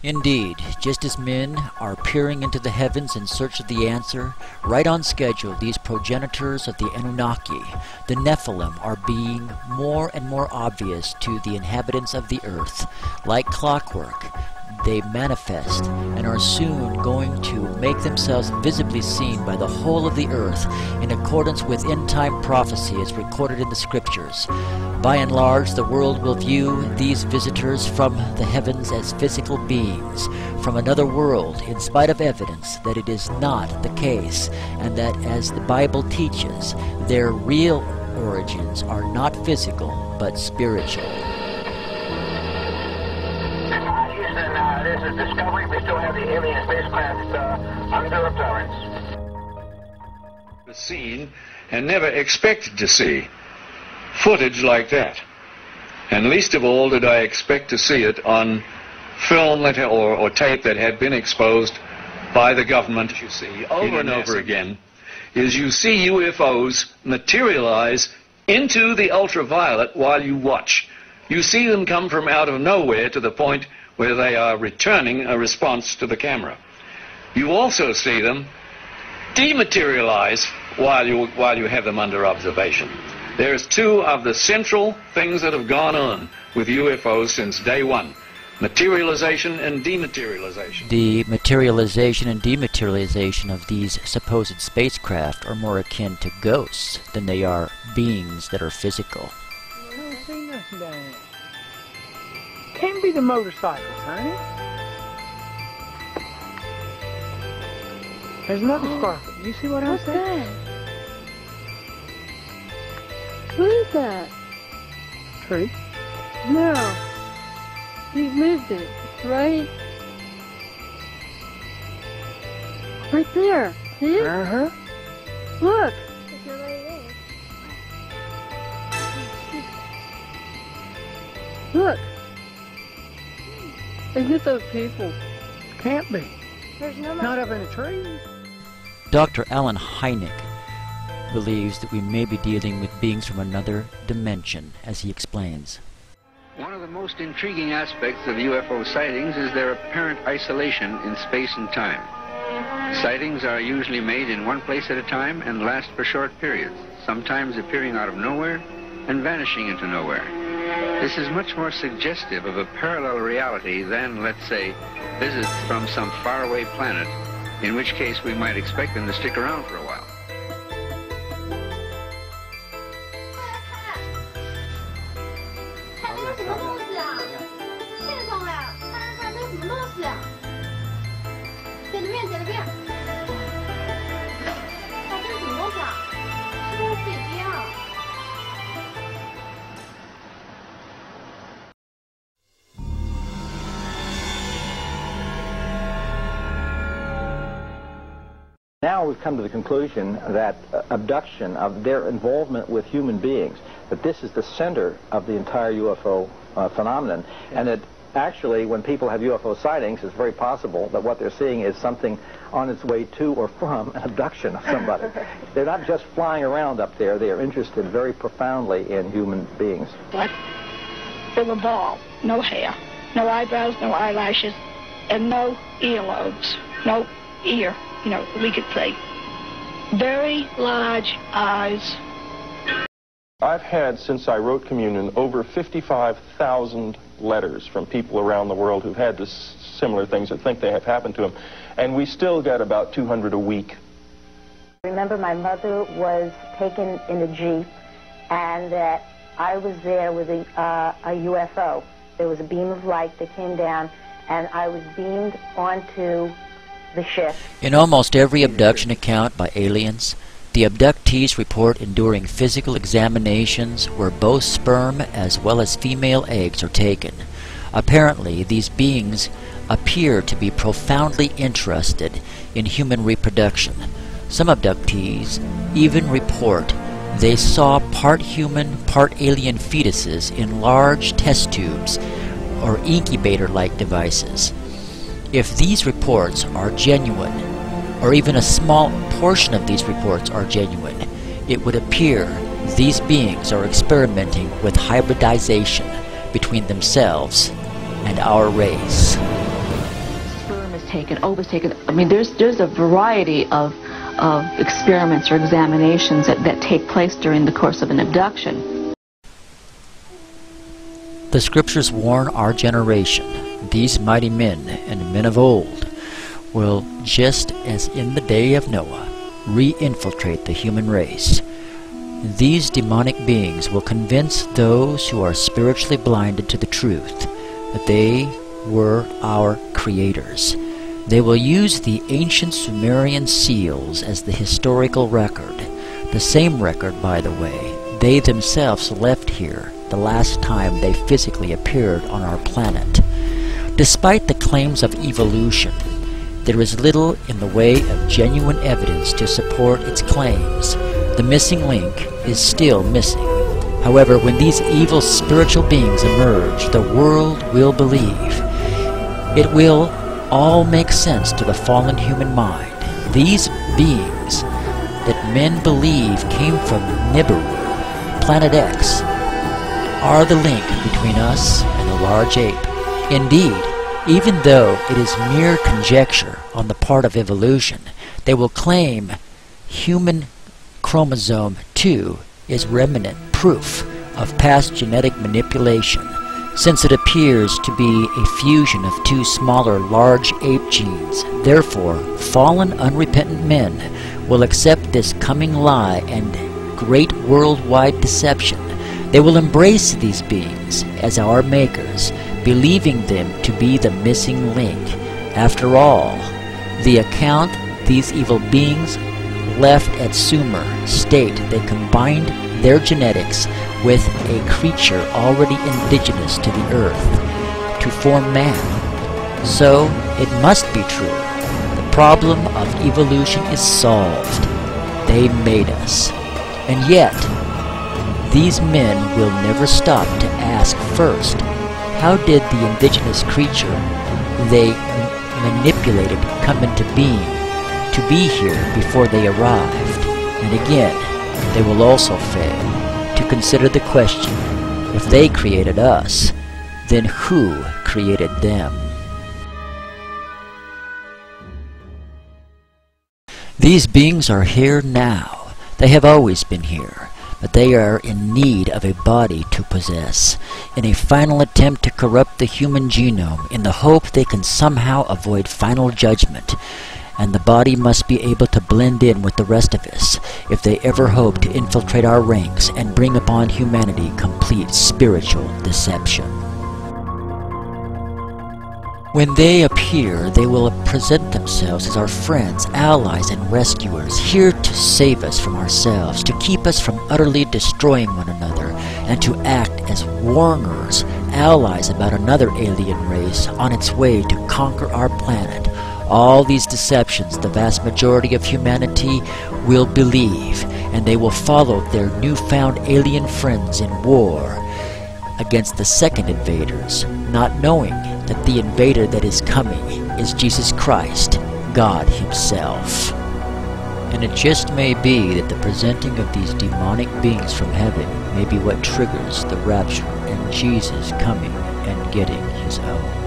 Indeed, just as men are peering into the heavens in search of the answer, right on schedule these progenitors of the Anunnaki, the Nephilim, are being more and more obvious to the inhabitants of the earth. Like clockwork, they manifest and are soon going to make themselves visibly seen by the whole of the earth in accordance with end-time prophecy as recorded in the scriptures. By and large, the world will view these visitors from the heavens as physical beings from another world, in spite of evidence that it is not the case, and that, as the Bible teaches, their real origins are not physical but spiritual. This is Discovery. We still have the alien spacecraft under appearance. Seen and never expected to see footage like that. And least of all did I expect to see it on film that, or tape that had been exposed by the government. You see over and over again is you see UFOs materialize into the ultraviolet while you watch. You see them come from out of nowhere to the point where they are returning a response to the camera. You also see them dematerialize while you have them under observation. There's two of the central things that have gone on with UFOs since day one: materialization and dematerialization. The materialization and dematerialization of these supposed spacecraft are more akin to ghosts than they are beings that are physical. I don't see nothing down there. Can't be the motorcycles, honey. There's another sparkle. You see what I'm saying? What is that? Tree. No. He's moved it, right? Right there. See it? Uh-huh. Look. Look. Isn't it those people? Can't be. There's no Not up in a tree. Dr. Alan Hynek believes that we may be dealing with beings from another dimension, as he explains. One of the most intriguing aspects of UFO sightings is their apparent isolation in space and time. Sightings are usually made in one place at a time and last for short periods, sometimes appearing out of nowhere and vanishing into nowhere. This is much more suggestive of a parallel reality than, let's say, visits from some faraway planet, in which case we might expect them to stick around for a while. Now we've come to the conclusion that abduction, of their involvement with human beings, that this is the center of the entire UFO phenomenon, and that actually when people have UFO sightings, it's very possible that what they're seeing is something on its way to or from an abduction of somebody. They're not just flying around up there, they are interested very profoundly in human beings. What? With a ball, no hair, no eyebrows, no eyelashes, and no earlobes, no ear. You know, we could say very large eyes. I've had, since I wrote Communion, over 55,000 letters from people around the world who've had this similar things that think they have happened to them, and we still get about 200 a week. I remember my mother was taken in a Jeep, and that I was there with a UFO. There was a beam of light that came down, and I was beamed onto the ship. In almost every abduction account by aliens, the abductees report enduring physical examinations where both sperm as well as female eggs are taken. Apparently, these beings appear to be profoundly interested in human reproduction. Some abductees even report they saw part human, part alien fetuses in large test tubes or incubator-like devices. If these reports are genuine, or even a small portion of these reports are genuine, it would appear these beings are experimenting with hybridization between themselves and our race. taken, overtaken. I mean, there's a variety of experiments or examinations that take place during the course of an abduction. The scriptures warn our generation, these mighty men and men of old will, just as in the day of Noah, re-infiltrate the human race. These demonic beings will convince those who are spiritually blinded to the truth that they were our creators. They will use the ancient Sumerian seals as the historical record, the same record, by the way, they themselves left here the last time they physically appeared on our planet. Despite the claims of evolution, there is little in the way of genuine evidence to support its claims. The missing link is still missing. However, when these evil spiritual beings emerge, the world will believe. It will all make sense to the fallen human mind. These beings that men believe came from Nibiru, Planet X, are the link between us and the large ape. Indeed, even though it is mere conjecture on the part of evolution, they will claim human chromosome 2 is remnant proof of past genetic manipulation, since it appears to be a fusion of two smaller large ape genes. Therefore, fallen unrepentant men will accept this coming lie and great worldwide deception. They will embrace these beings as our makers, believing them to be the missing link. After all, the account these evil beings left at Sumer state they combined their genetics with a creature already indigenous to the earth to form man. So it must be true. The problem of evolution is solved. They made us. And yet, these men will never stop to ask first, how did the indigenous creature they manipulated come into being, to be here before they arrived? And again, they will also fail to consider the question, if they created us, then who created them? These beings are here now. They have always been here, but they are in need of a body to possess, in a final attempt to corrupt the human genome in the hope they can somehow avoid final judgment. And the body must be able to blend in with the rest of us if they ever hope to infiltrate our ranks and bring upon humanity complete spiritual deception. When they appear, they will present themselves as our friends, allies, and rescuers, here to save us from ourselves, to keep us from utterly destroying one another, and to act as warners, allies about another alien race on its way to conquer our planet. All these deceptions the vast majority of humanity will believe, and they will follow their newfound alien friends in war against the second invaders, not knowing that the invader that is coming is Jesus Christ, God Himself. And it just may be that the presenting of these demonic beings from heaven may be what triggers the rapture and Jesus coming and getting His own.